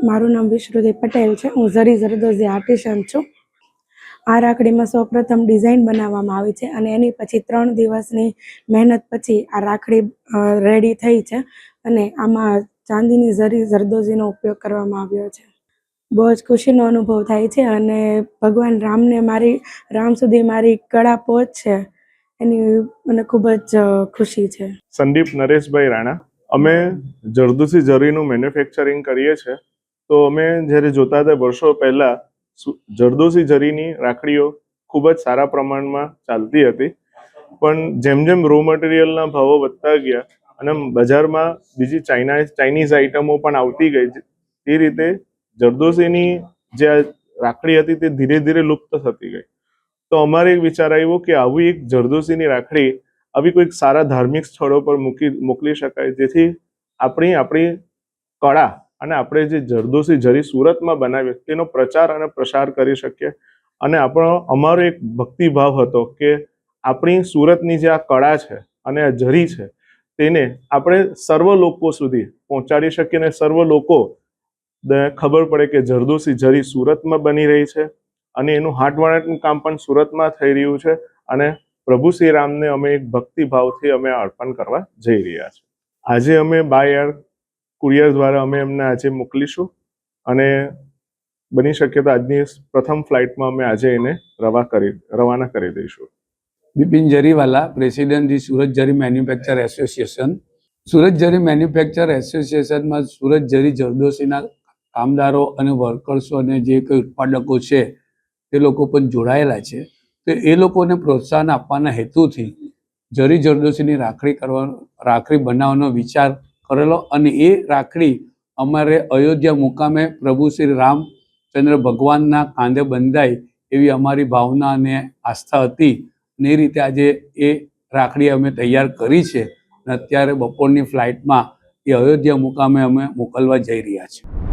મારું નામ વિશ્રુતિ પટેલ છે। હું ઝરી ઝરદોઝી આર્ટિશન છું। આ રાખડીમાં સૌપ્રથમ ડિઝાઇન બનાવવામાં આવી છે અને એની પછી 3 દિવસની મહેનત પછી આ રાખડી રેડી થઈ છે અને આમાં ચાંદીની ઝરી ઝરદોઝીનો ઉપયોગ કરવામાં આવ્યો છે। બહુ જ ખુશીનો અનુભવ થાય છે અને ભગવાન રામ સુધી મારી કળા પહોંચશે એની મને ખૂબ જ ખુશી છે। સંદીપ નરેશભાઈ રાણા, અમે જરદોઝી જરીનું મેન્યુફેક્ચરિંગ કરીએ છીએ। તો અમે જ્યારે જોતા હતા વર્ષો પહેલાં જરદોઝી જરીની રાખડીઓ ખૂબ જ સારા પ્રમાણમાં ચાલતી હતી, પણ જેમ જેમ રો મટીરિયલના ભાવો વધતા ગયા અને બજારમાં બીજી ચાઇનીઝ આઇટમો પણ આવતી ગઈ, તે રીતે જરદોઝીની જે રાખડી હતી તે ધીરે ધીરે લુપ્ત થતી ગઈ। તો અમારે એક વિચાર આવ્યો કે આવી એક જરદોઝીની રાખડી આવી કોઈક સારા ધાર્મિક સ્થળો પર મોકલી શકાય, જેથી આપણી કળા અને આપણે જે જરદોઝી જરી સુરતમાં બનાવીએ તેનો પ્રચાર અને પ્રસાર કરી શકીએ। અને અમારો એક ભક્તિભાવ હતો કે આપણી સુરતની જે આ કળા છે અને આ જરી છે તેને આપણે સર્વ લોકો સુધી પહોંચાડી શકીએ અને સર્વ લોકો ખબર પડે કે જરદોઝી જરી સુરતમાં બની રહી છે અને એનું હાટવણાટનું કામ પણ સુરતમાં થઈ રહ્યું છે અને પ્રભુ શ્રી રામને અમે એક ભક્તિભાવથી અમે અર્પણ કરવા જઈ રહ્યા છીએ। આજે અમે બાય એર કુરિયર દ્વારા અમે એમને આજે મોકલીશું અને બની શકે તો આજની પ્રથમ ફ્લાઇટમાં અમે આજે એને રવાના કરી દઈશું। बिपिन जरीवाला, प्रेसिडेंट दी सूरत जरी मैन्युफेक्चर एसोसिएशन। सूरत जरी मैन्युफेक्चर एसोसिएशन में सूरत जरी जरदोसीना कामदारों और वर्कर्सों ने जे कोई उत्पादकों है ते लोको पण जोड़ायेला छे। तो ए लोकोने प्रोत्साहन आपवाना हेतुथी जरी जरदोसीनी राखड़ी बनावવાનો विचार करेलो अने ए राखड़ी अमारे अयोध्या मुकामे प्रभु श्री रामचंद्र भगवानना कांधे बंधाय एवी अमारी भावना अने आस्था हती। ए रीते आज ए राखड़ी अमे तैयार करी छे। अत्यारे बपोरनी फ्लाइट में ए अयोध्या मुकामे अमे मोकलवा जई रह्या छीए।